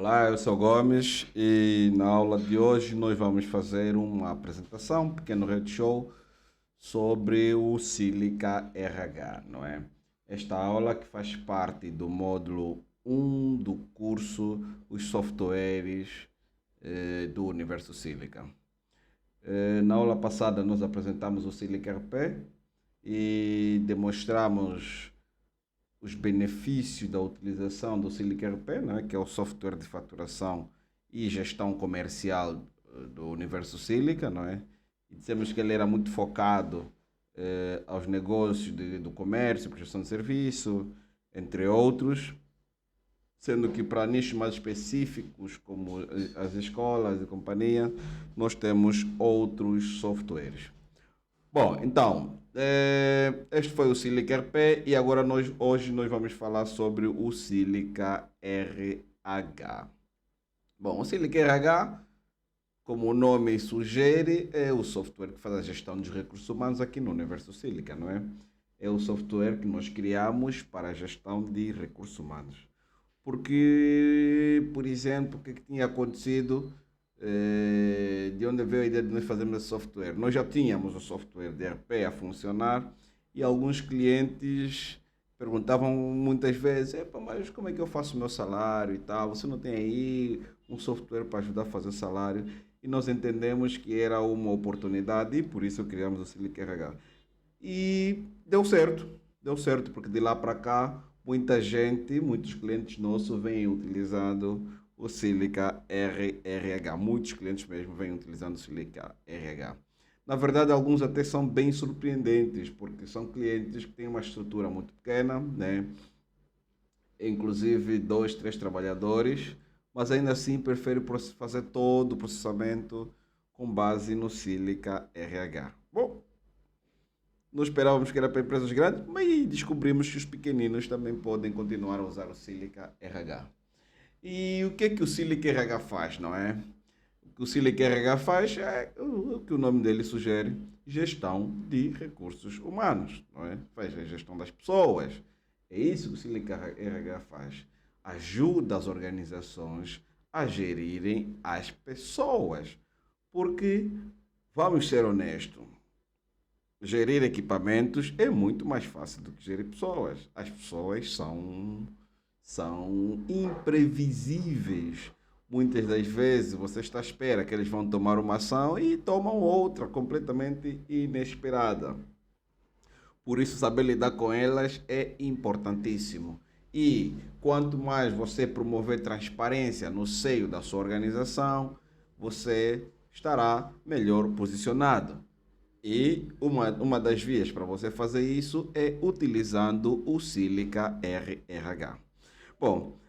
Olá, eu sou Gomes e na aula de hoje nós vamos fazer uma apresentação, um pequeno show sobre o Silica RH, não é? Esta aula que faz parte do módulo 1 do curso Os Softwares do Universo Silica. Na aula passada nós apresentamos o Silica RP e demonstramos os benefícios da utilização do Silica RP, né, que é o software de faturação e gestão comercial do Universo Silica, não é? E dissemos que ele era muito focado aos negócios do comércio, prestação de serviço, entre outros, sendo que para nichos mais específicos, como as escolas e companhia, nós temos outros softwares. Bom, então, este foi o Silica RP e agora hoje nós vamos falar sobre o Silica RH. Bom, o Silica RH, como o nome sugere, é o software que faz a gestão dos recursos humanos aqui no Universo Silica, não é? É o software que nós criamos para a gestão de recursos humanos. Porque, por exemplo, o que tinha acontecido, de onde veio a ideia de nós fazermos esse software? Nós já tínhamos o software de RP a funcionar e alguns clientes perguntavam muitas vezes, mas como é que eu faço o meu salário e tal? Você não tem aí um software para ajudar a fazer o salário? E nós entendemos que era uma oportunidade e por isso criamos o Silica RH. E deu certo, porque de lá para cá, muita gente, muitos clientes nossos vêm utilizando o Silica RH. Muitos clientes mesmo vêm utilizando o Silica RH. Na verdade, alguns até são bem surpreendentes, porque são clientes que têm uma estrutura muito pequena, né? Inclusive 2, 3 trabalhadores, mas ainda assim preferem fazer todo o processamento com base no Silica RH. Bom, nós esperávamos que era para empresas grandes, mas descobrimos que os pequeninos também podem continuar a usar o Silica RH. E o que o Silica RH faz, não é? O que o Silica RH faz é o que o nome dele sugere, gestão de recursos humanos, não é? Faz a gestão das pessoas. É isso que o Silica RH faz. Ajuda as organizações a gerirem as pessoas. Porque, vamos ser honestos, gerir equipamentos é muito mais fácil do que gerir pessoas. As pessoas são imprevisíveis. Muitas das vezes você está à espera que eles vão tomar uma ação e tomam outra completamente inesperada. Por isso, saber lidar com elas é importantíssimo. E quanto mais você promover transparência no seio da sua organização, você estará melhor posicionado. E uma das vias para você fazer isso é utilizando o Silica RH. Bom,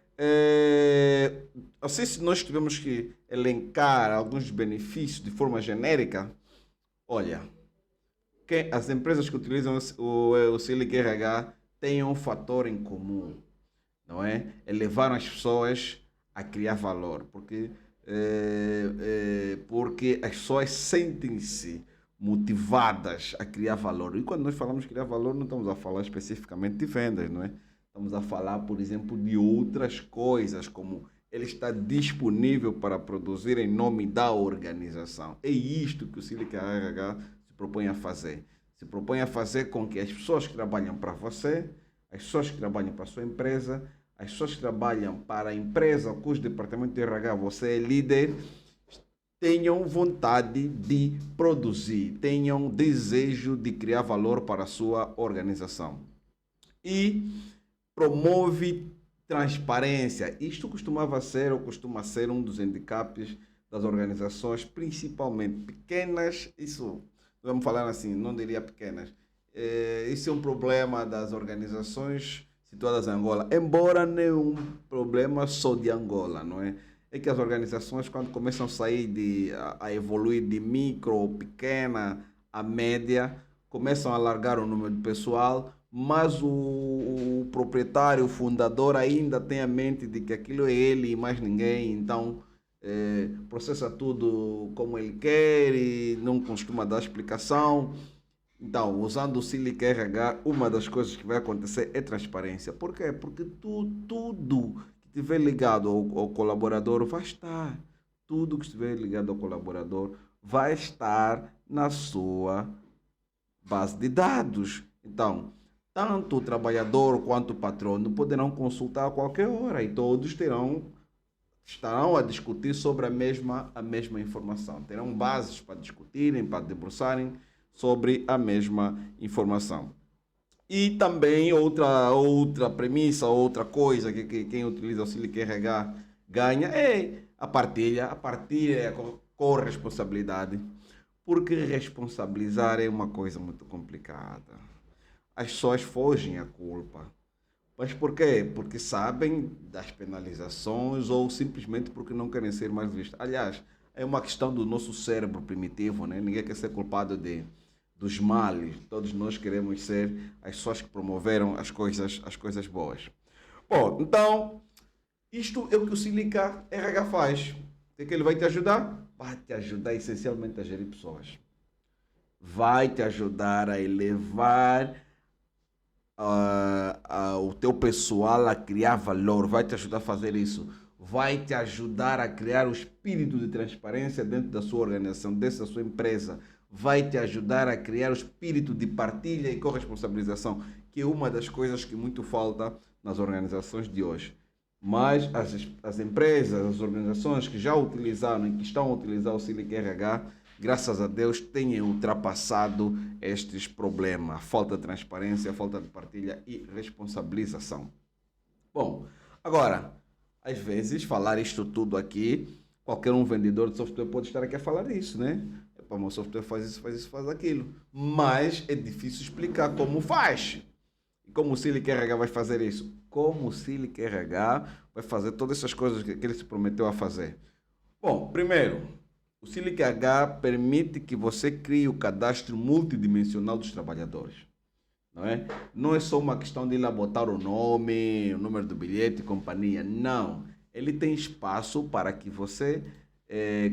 assim, se nós tivermos que elencar alguns benefícios de forma genérica, olha, as empresas que utilizam o Silica RH têm um fator em comum, não é? É levar as pessoas a criar valor, porque as pessoas sentem-se motivadas a criar valor. E quando nós falamos de criar valor, não estamos a falar especificamente de vendas, não é? Estamos a falar, por exemplo, de outras coisas, como ele está disponível para produzir em nome da organização. É isto que o Silica RH se propõe a fazer. Se propõe a fazer com que as pessoas que trabalham para você, as pessoas que trabalham para a sua empresa, as pessoas que trabalham para a empresa cujo departamento de RH você é líder, tenham vontade de produzir, tenham desejo de criar valor para a sua organização. E promove transparência. Isto costuma ser um dos handicaps das organizações, principalmente pequenas. Isso, vamos falar assim, não diria pequenas. Isso é um problema das organizações situadas em Angola, embora não é um problema só de Angola, não é? É que as organizações, quando começam a sair a evoluir de micro, pequena a média, começam a alargar o número de pessoal, mas o proprietário, o fundador ainda tem a mente de que aquilo é ele e mais ninguém, então processa tudo como ele quer e não costuma dar explicação. Então, usando o Silica RH, uma das coisas que vai acontecer é transparência. Por quê? Porque tudo que estiver ligado ao colaborador, vai estar. Tudo que estiver ligado ao colaborador vai estar na sua base de dados. Então, tanto o trabalhador quanto o patrono poderão consultar a qualquer hora e todos estarão a discutir sobre a mesma informação. Terão bases para discutirem, para debruçarem sobre a mesma informação. E também outra premissa, outra coisa que quem utiliza o Silic RH ganha é a partilha. A partilha é a corresponsabilidade. Porque responsabilizar é uma coisa muito complicada. As pessoas fogem à culpa. Mas por quê? Porque sabem das penalizações ou simplesmente porque não querem ser mais vistos. Aliás, é uma questão do nosso cérebro primitivo, né? Ninguém quer ser culpado dos males. Todos nós queremos ser as pessoas que promoveram as coisas boas. Bom, então, isto é o que o Silica RH faz. O que ele vai te ajudar? Vai te ajudar essencialmente a gerir pessoas. Vai te ajudar a elevar o teu pessoal a criar valor, vai te ajudar a fazer isso, vai te ajudar a criar o espírito de transparência dentro da sua organização, dentro da sua empresa, vai te ajudar a criar o espírito de partilha e corresponsabilização, que é uma das coisas que muito falta nas organizações de hoje. Mas as empresas, as organizações que já utilizaram e que estão a utilizar o Silic RH, graças a Deus, têm ultrapassado estes problemas. Falta de transparência, falta de partilha e responsabilização. Bom, agora, às vezes, falar isto tudo aqui, qualquer um vendedor de software pode estar aqui a falar isso, né? O meu software faz isso, faz isso, faz aquilo. Mas é difícil explicar como faz. E como o Silic RH vai fazer isso? Como o Silic RH vai fazer todas essas coisas que ele se prometeu a fazer? Bom, primeiro, o Silic RH permite que você crie o cadastro multidimensional dos trabalhadores. Não é? Não é só uma questão de ir lá botar o nome, o número do bilhete e companhia. Não. Ele tem espaço para que você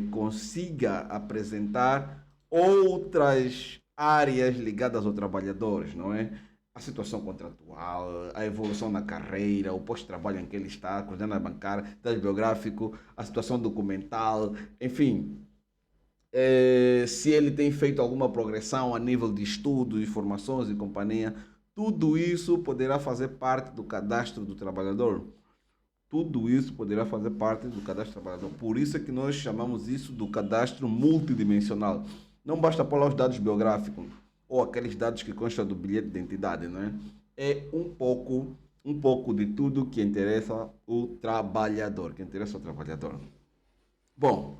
consiga apresentar outras áreas ligadas aos trabalhadores, não é? A situação contratual, a evolução na carreira, o posto de trabalho em que ele está, coordenador bancário, dado biográfico, a situação documental, enfim, se ele tem feito alguma progressão a nível de estudos, informações e companhia, tudo isso poderá fazer parte do cadastro do trabalhador. Tudo isso poderá fazer parte do cadastro do trabalhador. Por isso é que nós chamamos isso do cadastro multidimensional. Não basta pôr lá os dados biográficos ou aqueles dados que constam do bilhete de identidade, não é? É um pouco de tudo que interessa o trabalhador, que interessa o trabalhador. Bom,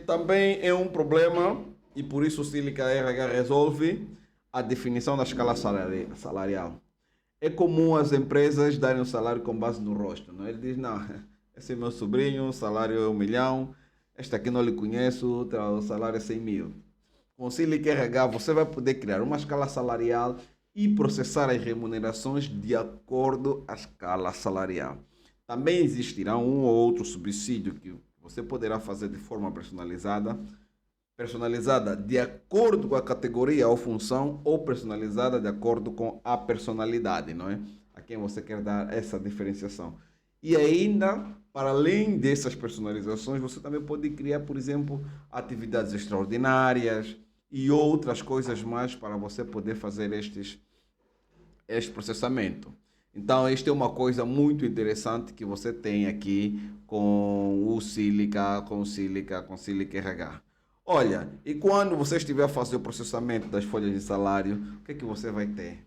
também é um problema e por isso o Silica RH resolve a definição da escala salarial. É comum as empresas darem o salário com base no rosto, não? Ele diz, não, esse é meu sobrinho, o salário é 1 milhão, este aqui não lhe conheço, o salário é 100 mil. Com o Silic RH você vai poder criar uma escala salarial e processar as remunerações de acordo à escala salarial. Também existirá um ou outro subsídio que você poderá fazer de forma personalizada de acordo com a categoria ou função ou personalizada de acordo com a personalidade, não é? A quem você quer dar essa diferenciação. E ainda, para além dessas personalizações, você também pode criar, por exemplo, atividades extraordinárias e outras coisas mais para você poder fazer este processamento. Então, esta é uma coisa muito interessante que você tem aqui com o Silic RH. Olha, e quando você estiver a fazer o processamento das folhas de salário, o que é que você vai ter?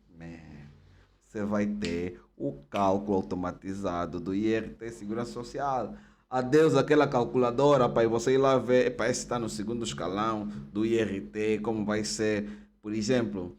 Você vai ter o cálculo automatizado do IRT Segurança Social. Adeus aquela calculadora para você ir lá ver, para está no segundo escalão do IRT, como vai ser, por exemplo,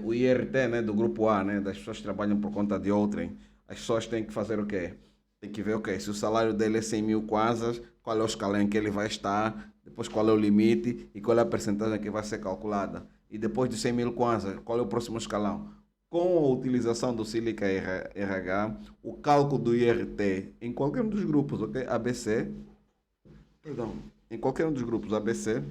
o IRT, né, do grupo A, né, das pessoas que trabalham por conta de outrem. As pessoas têm que fazer o quê? Tem que ver, ok, se o salário dele é 100 mil kwanzas, qual é o escalão em que ele vai estar, depois qual é o limite e qual é a percentagem que vai ser calculada. E depois de 100 mil kwanzas, qual é o próximo escalão? Com a utilização do Silic RH, o cálculo do IRT em qualquer um dos grupos, ok? ABC, perdão, em qualquer um dos grupos ABC,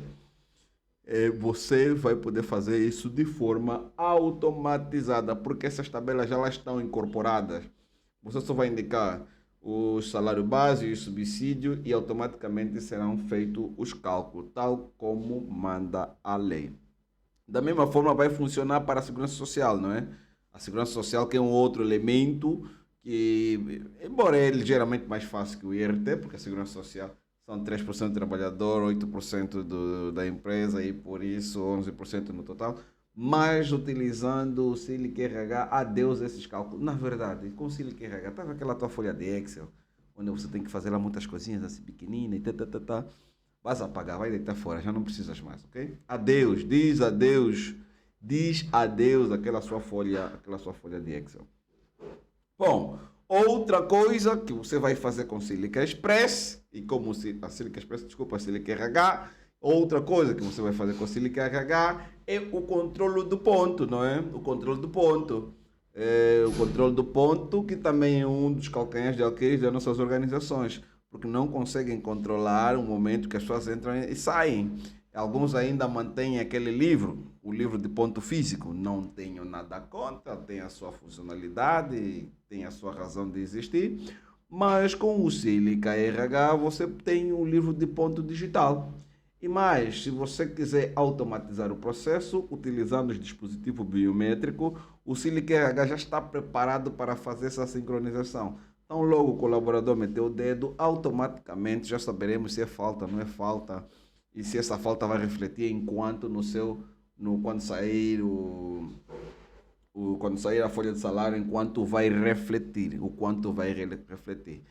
você vai poder fazer isso de forma automatizada, porque essas tabelas já lá estão incorporadas. Você só vai indicar o salário base e o subsídio e automaticamente serão feitos os cálculos, tal como manda a lei. Da mesma forma vai funcionar para a segurança social, não é? A segurança social que é um outro elemento que, embora é ligeiramente mais fácil que o IRT, porque a segurança social são 3% do trabalhador, 8% da empresa e por isso 11% no total, mas utilizando o Silic RH, adeus a esses cálculos. Na verdade, com o Silic RH, estava aquela tua folha de Excel, onde você tem que fazer lá muitas coisinhas assim pequeninas e tá. Vas apagar, vai deitar fora, já não precisas mais, ok? Diz adeus àquela sua folha de Excel. Bom, outra coisa que você vai fazer com Silica Express, e como a Silica Express, desculpa, a Silica RH, outra coisa que você vai fazer com a Silica RH é o controle do ponto, não é? O controle do ponto. O controle do ponto, que também é um dos calcanhares de Aquiles das nossas organizações, porque não conseguem controlar o momento que as pessoas entram e saem. Alguns ainda mantêm aquele livro, o livro de ponto físico. Não tenho nada contra, tem a sua funcionalidade, tem a sua razão de existir, mas com o Silica RH você tem um livro de ponto digital. E mais, se você quiser automatizar o processo utilizando os dispositivos biométricos, o Silica RH já está preparado para fazer essa sincronização. Então, logo o colaborador meteu o dedo, automaticamente já saberemos se é falta, não é falta, e se essa falta vai refletir enquanto quando sair quando sair a folha de salário, enquanto vai refletir, o quanto vai refletir.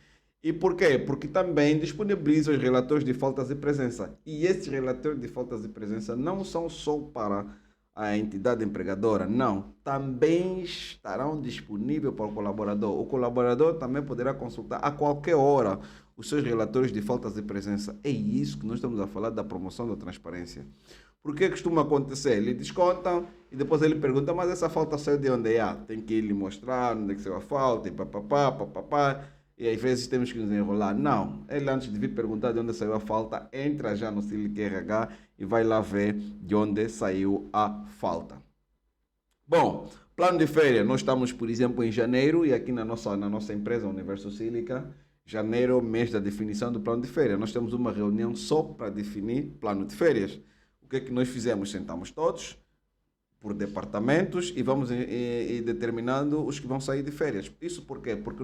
E por quê? Porque também disponibiliza os relatórios de faltas de presença. E esses relatórios de faltas de presença não são só para a entidade empregadora, não. Também estarão disponíveis para o colaborador. O colaborador também poderá consultar a qualquer hora os seus relatórios de faltas de presença. É isso que nós estamos a falar da promoção da transparência. Por que costuma acontecer? Ele desconta e depois ele pergunta, mas essa falta saiu de onde é? Tem que lhe mostrar onde é que saiu a falta e papapá. E às vezes temos que nos enrolar. Não, ele antes de vir perguntar de onde saiu a falta, entra já no Silic RH e vai lá ver de onde saiu a falta. Bom, plano de férias. Nós estamos, por exemplo, em janeiro e aqui na nossa empresa, Universo Sílica, janeiro, mês da definição do plano de férias. Nós temos uma reunião só para definir plano de férias. O que é que nós fizemos? Sentamos todos por departamentos e vamos determinando os que vão sair de férias. Isso por quê? Porque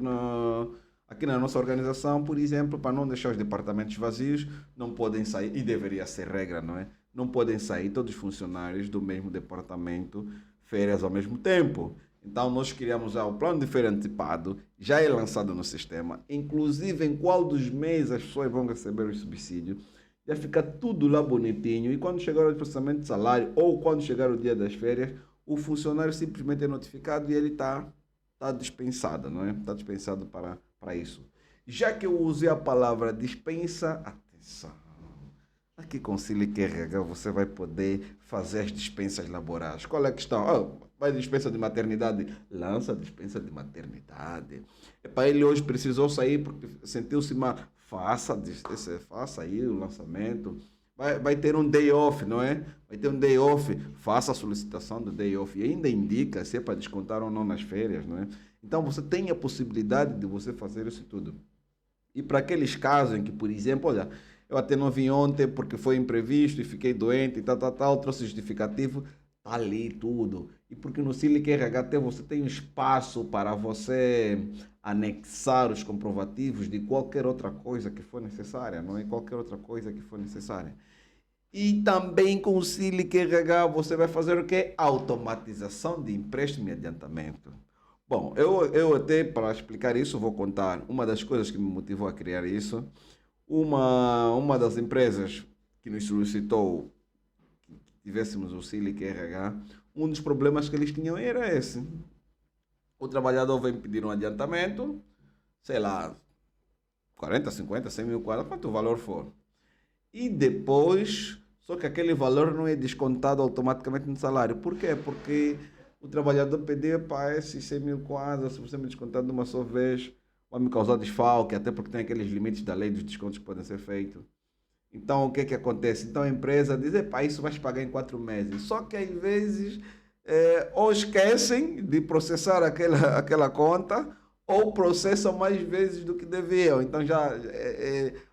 aqui na nossa organização, por exemplo, para não deixar os departamentos vazios, não podem sair, e deveria ser regra, não é? Não podem sair todos os funcionários do mesmo departamento férias ao mesmo tempo. Então nós criamos já o plano de férias antecipado, já é lançado no sistema, inclusive em qual dos meses as pessoas vão receber o subsídio, já fica tudo lá bonitinho, e quando chegar o processamento de salário, ou quando chegar o dia das férias, o funcionário simplesmente é notificado e ele está dispensado, não é? Está dispensado para isso. Já que eu usei a palavra dispensa, atenção, aqui com Silic RH você vai poder fazer as dispensas laborais. Qual é a questão? Vai dispensa de maternidade? Lança a dispensa de maternidade. Para ele hoje precisou sair porque sentiu-se mal. Faça aí o lançamento. Vai ter um day off, não é? Vai ter um day off. Faça a solicitação do day off. E ainda indica se é para descontar ou não nas férias, não é? Então você tem a possibilidade de você fazer isso tudo. E para aqueles casos em que, por exemplo, olha, eu até não vim ontem porque foi imprevisto e fiquei doente e tal, trouxe justificativo, tá ali tudo. E porque no Silic RH você tem um espaço para você anexar os comprovativos de qualquer outra coisa que for necessária, não é? Qualquer outra coisa que for necessária. E também com o Silic RH você vai fazer o quê? Automatização de empréstimo e adiantamento. Bom, eu até para explicar isso vou contar uma das coisas que me motivou a criar isso. Uma das empresas que nos solicitou que tivéssemos o Silic RH, um dos problemas que eles tinham era esse. O trabalhador vem pedir um adiantamento, sei lá, 40, 50, 100 mil quadros, quanto o valor for. E depois, só que aquele valor não é descontado automaticamente no salário. Por quê? Porque o trabalhador pediu para esses 100 mil quadros, se você me descontar de uma só vez, vai me causar desfalque, até porque tem aqueles limites da lei dos descontos que podem ser feitos. Então, o que é que acontece? Então, a empresa diz, isso vai pagar em 4 meses. Só que, às vezes, ou esquecem de processar aquela conta, ou processam mais vezes do que deviam. Então já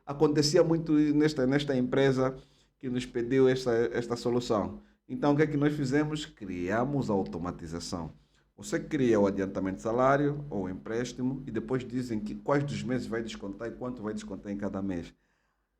acontecia muito nesta empresa que nos pediu esta solução. Então o que é que nós fizemos? Criamos a automatização. Você cria o adiantamento de salário ou o empréstimo e depois dizem que quais dos meses vai descontar e quanto vai descontar em cada mês.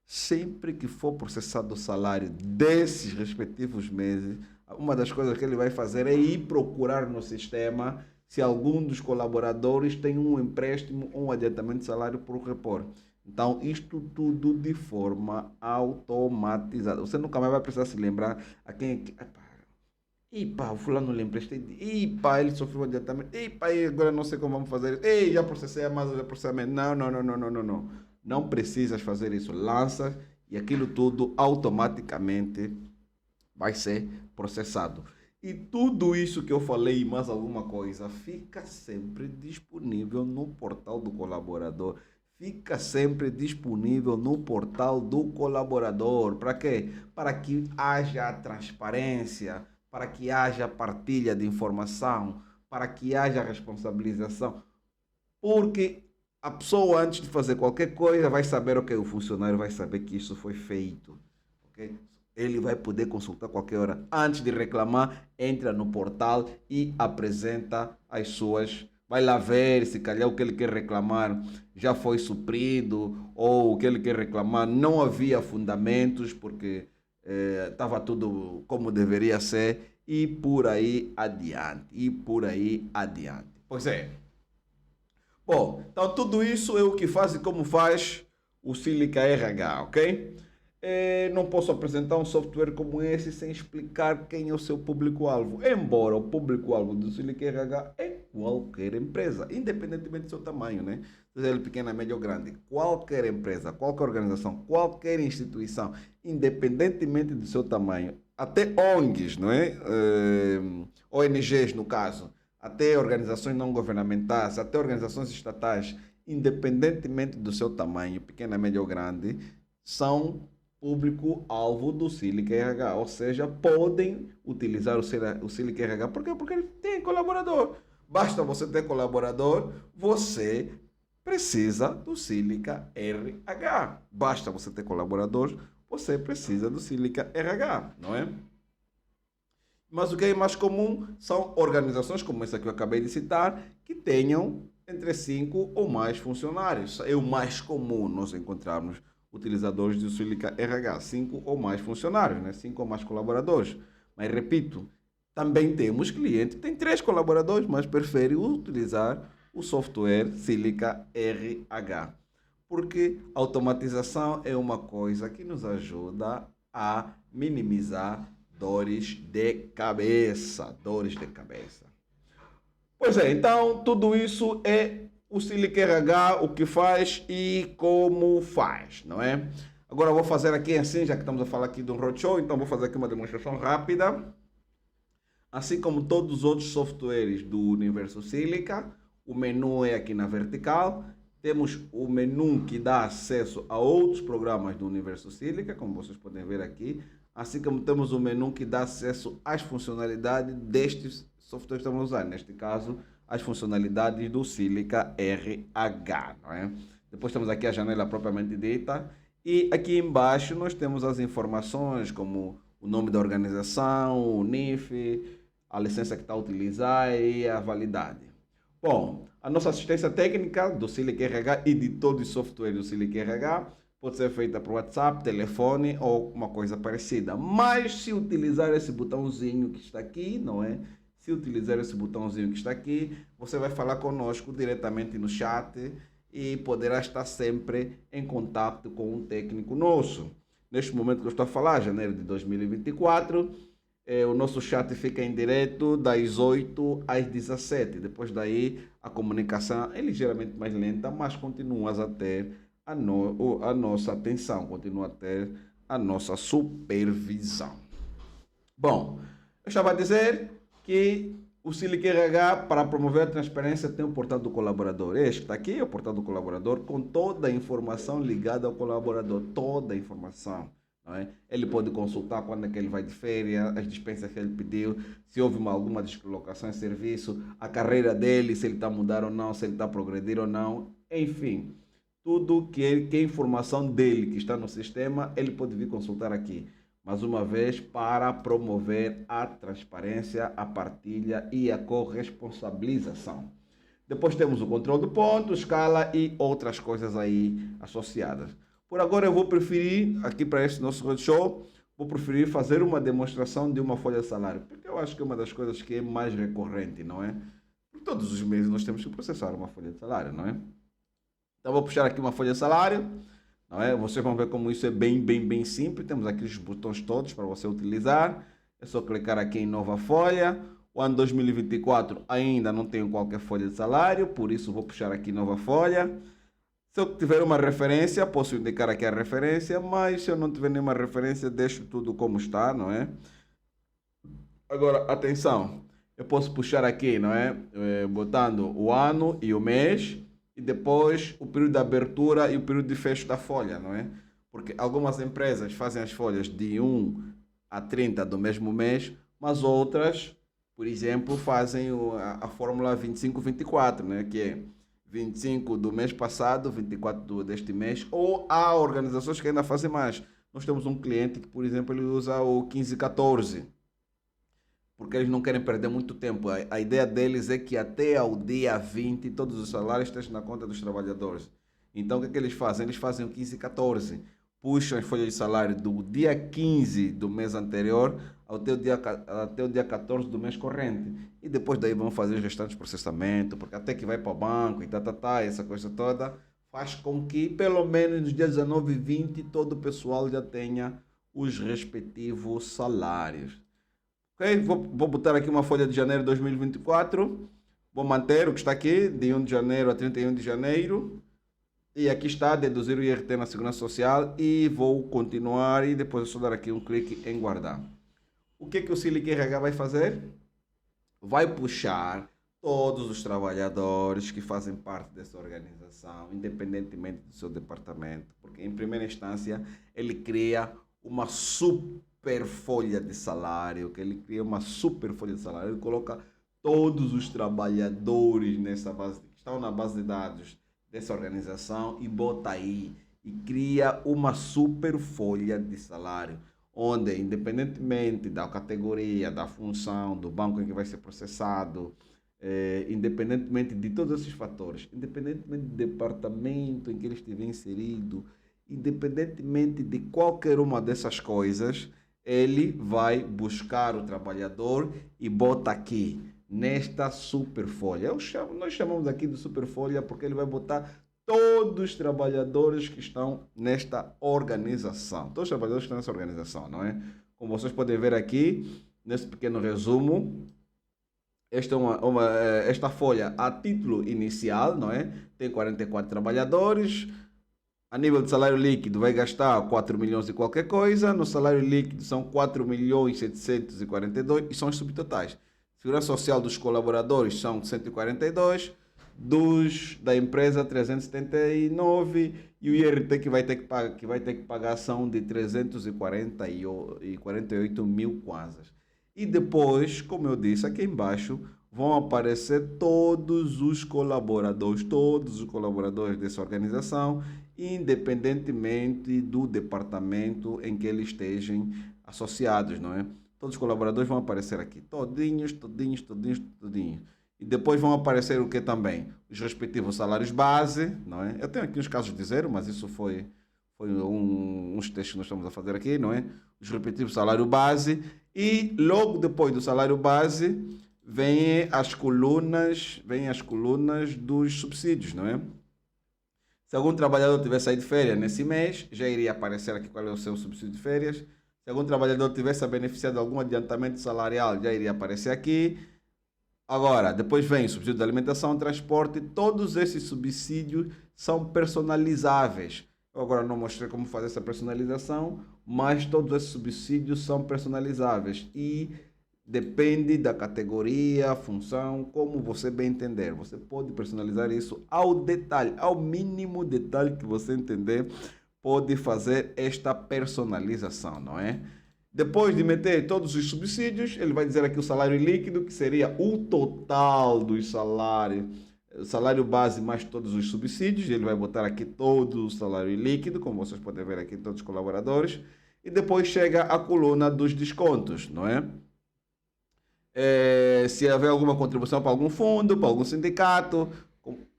Sempre que for processado o salário desses respectivos meses, uma das coisas que ele vai fazer é ir procurar no sistema se algum dos colaboradores tem um empréstimo ou um adiantamento de salário por repor. Então, isto tudo de forma automatizada. Você nunca mais vai precisar se lembrar a quem é que. E pá, o fulano lhe emprestei. E pá, ele sofreu um adiantamento. E pá, agora não sei como vamos fazer. Ei, já processei a mais, já processei. Não, não, não, não, não, não, não. Não precisas fazer isso. Lança e aquilo tudo automaticamente vai ser processado. E tudo isso que eu falei e mais alguma coisa fica sempre disponível no portal do colaborador. Fica sempre disponível no portal do colaborador. Para quê? Para que haja transparência, para que haja partilha de informação, para que haja responsabilização. Porque a pessoa, antes de fazer qualquer coisa, vai saber, ok, o funcionário vai saber que isso foi feito. Ok? Ele vai poder consultar qualquer hora. Antes de reclamar, entra no portal e apresenta as suas. Vai lá ver se calhar o que ele quer reclamar já foi suprido ou o que ele quer reclamar não havia fundamentos porque estava tudo como deveria ser e por aí adiante. E por aí adiante. Pois é. Bom, então tudo isso é o que faz e como faz o Silica RH, ok? Não posso apresentar um software como esse sem explicar quem é o seu público-alvo. Embora o público-alvo do Silica RH é qualquer empresa, independentemente do seu tamanho, né? Seja ele pequena, média ou grande. Qualquer empresa, qualquer organização, qualquer instituição, independentemente do seu tamanho, até ONGs, não é? ONGs no caso, até organizações não governamentais, até organizações estatais, independentemente do seu tamanho, pequena, média ou grande, são público-alvo do Silica RH, ou seja, podem utilizar o Silica RH. Por quê? Porque ele tem colaborador. Basta você ter colaborador, você precisa do Silica RH. Basta você ter colaborador, você precisa do Silica RH, não é? Mas o que é mais comum são organizações como essa que eu acabei de citar, que tenham entre 5 ou mais funcionários. É o mais comum nós encontrarmos utilizadores do Silica RH, 5 ou mais funcionários, né? 5 ou mais colaboradores. Mas repito, também temos clientes que têm 3 colaboradores, mas preferem utilizar o software Silica RH. Porque a automatização é uma coisa que nos ajuda a minimizar dores de cabeça. Dores de cabeça. Pois é, então tudo isso é o Silica RH, o que faz e como faz, não é? Agora eu vou fazer aqui assim, já que estamos a falar aqui de um roadshow, então vou fazer aqui uma demonstração rápida. Assim como todos os outros softwares do universo Silica, o menu é aqui na vertical. Temos o menu que dá acesso a outros programas do universo Silica, como vocês podem ver aqui. Assim como temos o menu que dá acesso às funcionalidades destes softwares que estamos a usar. Neste caso, as funcionalidades do Silica RH, não é? Depois temos aqui a janela propriamente dita. E aqui embaixo nós temos as informações como o nome da organização, o NIF, a licença que está a utilizar e a validade. Bom, a nossa assistência técnica do Silica RH e de todos os softwares do Silica RH pode ser feita por WhatsApp, telefone ou uma coisa parecida. Mas se utilizar esse botãozinho que está aqui, não é? Se utilizar esse botãozinho que está aqui, você vai falar conosco diretamente no chat e poderá estar sempre em contato com um técnico nosso. Neste momento que eu estou a falar, janeiro de 2024, o nosso chat fica em direto das 8 às 17. Depois daí, a comunicação é ligeiramente mais lenta, mas continua a ter a nossa atenção, continua a ter a nossa supervisão. Bom, eu estava a dizer que o Silica RH, para promover a transparência, tem o portal do colaborador. Este que está aqui é o portal do colaborador com toda a informação ligada ao colaborador. Toda a informação. não é? Ele pode consultar quando é que ele vai de férias, as dispensas que ele pediu, se houve alguma deslocação em serviço, a carreira dele, se ele está a mudar ou não, se ele está a progredir ou não, enfim. Tudo que é informação dele que está no sistema, ele pode vir consultar aqui. Mais uma vez, para promover a transparência, a partilha e a corresponsabilização. Depois temos o controle do ponto, escala e outras coisas aí associadas. Por agora eu vou preferir, aqui para este nosso roadshow, vou preferir fazer uma demonstração de uma folha de salário, porque eu acho que é uma das coisas que é mais recorrente, não é? Porque todos os meses nós temos que processar uma folha de salário, não é? Então vou puxar aqui uma folha de salário, não é? Vocês vão ver como isso é bem simples. Temos aqui os botões todos para você utilizar. É só clicar aqui em nova folha. O ano 2024 ainda não tenho qualquer folha de salário, por isso vou puxar aqui nova folha. Se eu tiver uma referência, posso indicar aqui a referência, mas se eu não tiver nenhuma referência, deixo tudo como está, não é? Agora, atenção, eu posso puxar aqui, não é? Botando o ano e o mês, e depois o período de abertura e o período de fecho da folha, não é? Porque algumas empresas fazem as folhas de 1 a 30 do mesmo mês, mas outras, por exemplo, fazem a fórmula 25-24, né? Que é 25 do mês passado, 24 deste mês, ou há organizações que ainda fazem mais. Nós temos um cliente que, por exemplo, ele usa o 15-14, porque eles não querem perder muito tempo. A ideia deles é que até ao dia 20 todos os salários estejam na conta dos trabalhadores. Então o que é que eles fazem? Eles fazem o 15-14, puxam as folhas de salário do dia 15 do mês anterior até o dia 14 do mês corrente. E depois daí vão fazer os restantes processamentos, porque até que vai para o banco e essa coisa toda, faz com que pelo menos nos dias 19 e 20 todo o pessoal já tenha os respectivos salários. Ok? Vou botar aqui uma folha de janeiro de 2024. Vou manter o que está aqui, de 1 de janeiro a 31 de janeiro. E aqui está, deduzir o IRT na Segurança Social. E vou continuar e depois é só dar aqui um clique em guardar. O que o Silic RH vai fazer? Vai puxar todos os trabalhadores que fazem parte dessa organização, independentemente do seu departamento. Porque, em primeira instância, ele cria uma super folha de salário, ele coloca todos os trabalhadores nessa base, que estão na base de dados dessa organização e bota aí e cria uma super folha de salário, onde independentemente da categoria, da função, do banco em que vai ser processado, independentemente de todos esses fatores, independentemente do departamento em que ele estiver inserido, independentemente de qualquer uma dessas coisas, ele vai buscar o trabalhador e bota aqui, nesta super folha. Nós chamamos aqui de super folha porque ele vai botar todos os trabalhadores que estão nesta organização. Todos os trabalhadores que estão nessa organização, não é? Como vocês podem ver aqui, nesse pequeno resumo, esta folha a título inicial, não é? Tem 44 trabalhadores. A nível de salário líquido vai gastar 4 milhões e qualquer coisa. No salário líquido são 4 milhões 742 e são os subtotais. Segurança social dos colaboradores são 142, da empresa 379 e o IRT que vai ter que pagar são de 348 mil kwanzas. E depois, como eu disse, aqui embaixo vão aparecer todos os colaboradores dessa organização, independentemente do departamento em que eles estejam associados, não é? Todos os colaboradores vão aparecer aqui, todinhos. E depois vão aparecer o que também? Os respectivos salários base, não é? Eu tenho aqui uns casos de zero, mas isso foi uns testes que nós estamos a fazer aqui, não é? Os respectivos salário base. E logo depois do salário base, vêm as colunas dos subsídios, não é? Se algum trabalhador tiver saído de férias nesse mês, já iria aparecer aqui qual é o seu subsídio de férias. Se algum trabalhador tivesse a beneficiar de algum adiantamento salarial, já iria aparecer aqui. Agora, depois vem subsídio de alimentação, transporte, todos esses subsídios são personalizáveis. Eu agora não mostrei como fazer essa personalização, mas todos esses subsídios são personalizáveis e depende da categoria, função, como você bem entender. Você pode personalizar isso ao detalhe, ao mínimo detalhe que você entender, pode fazer esta personalização, não é? Depois de meter todos os subsídios, ele vai dizer aqui o salário líquido, que seria o total dos salários, o salário base mais todos os subsídios. Ele vai botar aqui todo o salário líquido, como vocês podem ver aqui, todos os colaboradores. E depois chega a coluna dos descontos, não é? Se houver alguma contribuição para algum fundo, para algum sindicato,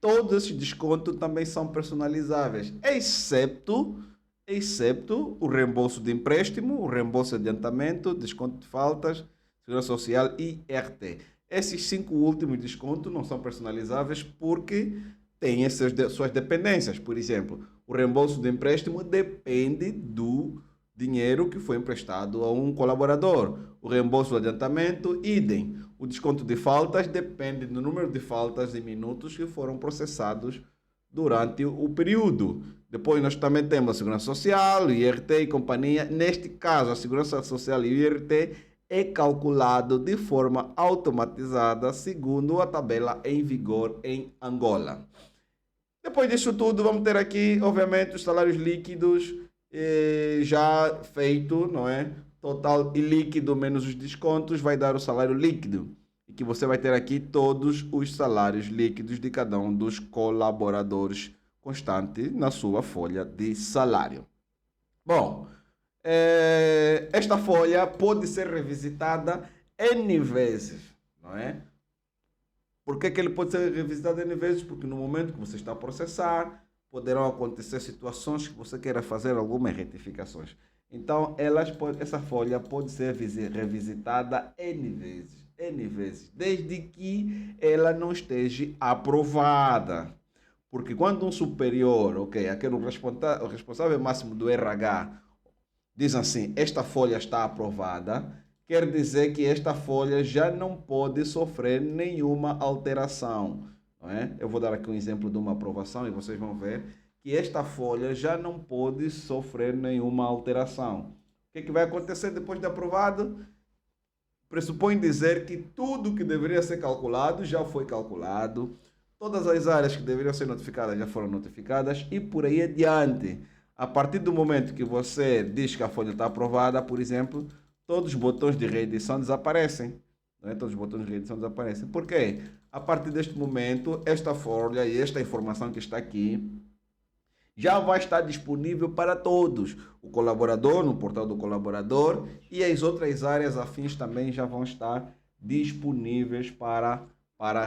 todos esses descontos também são personalizáveis, excepto o reembolso de empréstimo, o reembolso de adiantamento, desconto de faltas, segurança social e RT. Esses 5 últimos descontos não são personalizáveis porque têm suas dependências. Por exemplo, o reembolso de empréstimo depende do dinheiro que foi emprestado a um colaborador. O reembolso do adiantamento, idem. O desconto de faltas depende do número de faltas e minutos que foram processados durante o período. Depois nós também temos a Segurança Social, o IRT e companhia. Neste caso, a Segurança Social e o IRT é calculado de forma automatizada segundo a tabela em vigor em Angola. Depois disso tudo, vamos ter aqui, obviamente, os salários líquidos já feito, não é? Total e líquido menos os descontos vai dar o salário líquido. E que você vai ter aqui todos os salários líquidos de cada um dos colaboradores constante na sua folha de salário. Bom, esta folha pode ser revisitada N vezes, não é? Por que ele pode ser revisitado N vezes? Porque no momento que você está a processar, poderão acontecer situações que você queira fazer algumas retificações. Então, essa folha pode ser revisitada N vezes, desde que ela não esteja aprovada. Porque quando um superior, aquele o responsável máximo do RH, diz assim, esta folha está aprovada, quer dizer que esta folha já não pode sofrer nenhuma alteração. Não é? Eu vou dar aqui um exemplo de uma aprovação e vocês vão ver que esta folha já não pode sofrer nenhuma alteração. O que vai acontecer depois de aprovado? Pressupõe dizer que tudo que deveria ser calculado já foi calculado, todas as áreas que deveriam ser notificadas já foram notificadas e por aí adiante. A partir do momento que você diz que a folha está aprovada, por exemplo, todos os botões de reedição desaparecem. Não é? Todos os botões de reedição desaparecem. Por quê? A partir deste momento, esta folha e esta informação que está aqui já vai estar disponível para todos. O colaborador, no portal do colaborador, e as outras áreas afins também já vão estar disponíveis para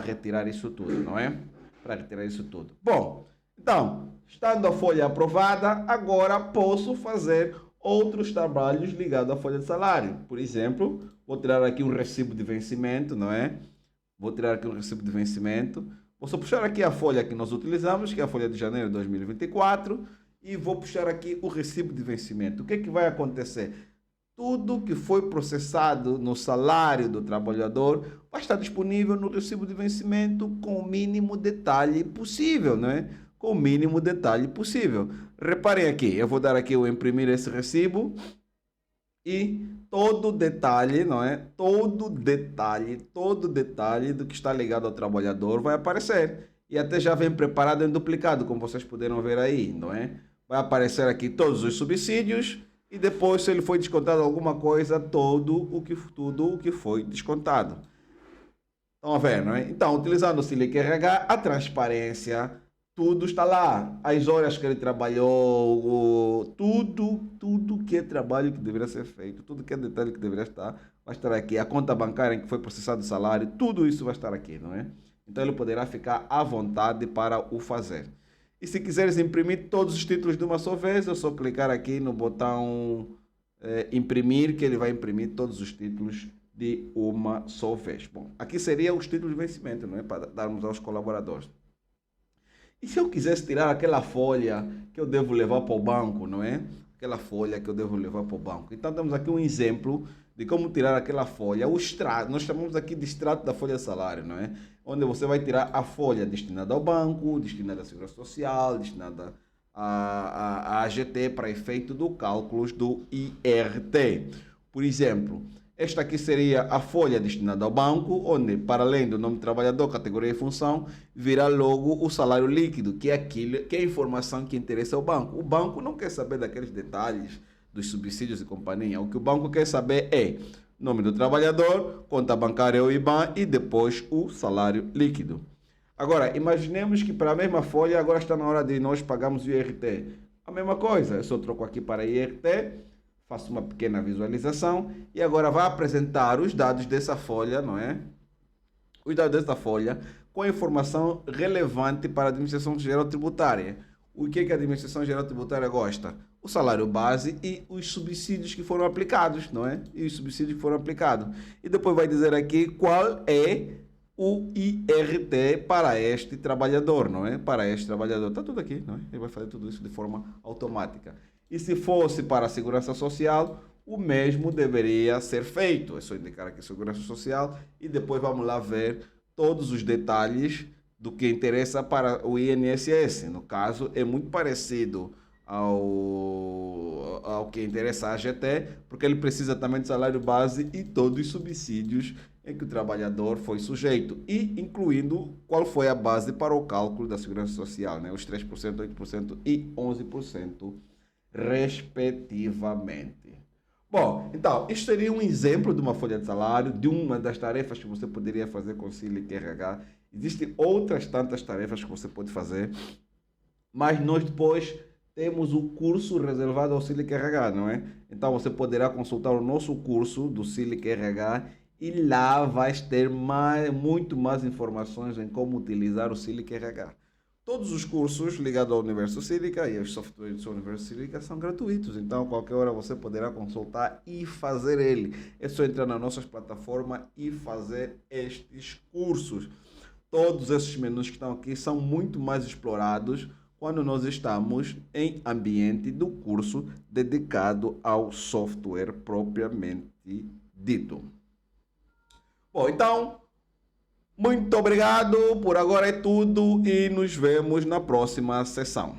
retirar isso tudo, não é? Para retirar isso tudo. Bom, então, estando a folha aprovada, agora posso fazer outros trabalhos ligados à folha de salário. Por exemplo, vou tirar aqui um recibo de vencimento, não é? Vou tirar aqui um recibo de vencimento. Vou só puxar aqui a folha que nós utilizamos, que é a folha de janeiro de 2024, e vou puxar aqui o recibo de vencimento. O que é que vai acontecer? Tudo que foi processado no salário do trabalhador vai estar disponível no recibo de vencimento com o mínimo detalhe possível, não é? Com o mínimo detalhe possível. Reparem aqui, eu vou dar aqui o imprimir esse recibo e todo detalhe, não é? Todo detalhe do que está ligado ao trabalhador vai aparecer. E até já vem preparado em duplicado, como vocês puderam ver aí, não é? Vai aparecer aqui todos os subsídios e depois, se ele foi descontado alguma coisa, tudo o que foi descontado. Estão a ver, não é? Então, utilizando o Silic RH, a transparência, tudo está lá. As horas que ele trabalhou, tudo que é trabalho que deveria ser feito, tudo que é detalhe que deveria estar, vai estar aqui. A conta bancária em que foi processado o salário, tudo isso vai estar aqui, não é? Então ele poderá ficar à vontade para o fazer. E se quiseres imprimir todos os títulos de uma só vez, é só clicar aqui no botão imprimir, que ele vai imprimir todos os títulos de uma só vez. Bom, aqui seria os títulos de vencimento, não é? Para darmos aos colaboradores. E se eu quisesse tirar aquela folha que eu devo levar para o banco, não é? Aquela folha que eu devo levar para o banco. Então temos aqui um exemplo de como tirar aquela folha, o extrato. Nós chamamos aqui de extrato da folha de salário, não é? Onde você vai tirar a folha destinada ao banco, destinada à Segurança Social, destinada à AGT para efeito do cálculo do IRT. Por exemplo, Esta aqui seria a folha destinada ao banco, onde, para além do nome do trabalhador, categoria e função, virá logo o salário líquido, que é aquilo, que é a informação que interessa ao banco. O banco não quer saber daqueles detalhes dos subsídios e companhia. O que o banco quer saber é nome do trabalhador, conta bancária ou IBAN e depois o salário líquido. Agora, imaginemos que para a mesma folha agora está na hora de nós pagarmos o IRT. A mesma coisa, eu só troco aqui para IRT, faço uma pequena visualização e agora vai apresentar os dados dessa folha, não é? Os dados dessa folha com a informação relevante para a Administração Geral Tributária. O que a Administração Geral Tributária gosta? O salário base e os subsídios que foram aplicados, não é? E os subsídios que foram aplicados. E depois vai dizer aqui qual é o IRT para este trabalhador, não é? Para este trabalhador. Está tudo aqui, não é? Ele vai fazer tudo isso de forma automática. E se fosse para a Segurança Social, o mesmo deveria ser feito. É só indicar aqui Segurança Social e depois vamos lá ver todos os detalhes do que interessa para o INSS. No caso, é muito parecido ao que interessa a AGT, porque ele precisa também de salário base e todos os subsídios em que o trabalhador foi sujeito, e incluindo qual foi a base para o cálculo da Segurança Social, né? Os 3%, 8% e 11%, respectivamente. Bom, então, isto seria um exemplo de uma folha de salário, de uma das tarefas que você poderia fazer com o Silic RH. Existem outras tantas tarefas que você pode fazer, mas nós depois temos o curso reservado ao Silic RH, não é? Então você poderá consultar o nosso curso do Silic RH e lá vais ter muito mais informações em como utilizar o Silic RH. Todos os cursos ligados ao Universo Silica e aos softwares do Universo Silica são gratuitos, então a qualquer hora você poderá consultar e fazer ele. É só entrar nas nossas plataformas e fazer estes cursos. Todos esses menus que estão aqui são muito mais explorados quando nós estamos em ambiente do curso dedicado ao software propriamente dito. Bom, então, muito obrigado, por agora é tudo e nos vemos na próxima sessão.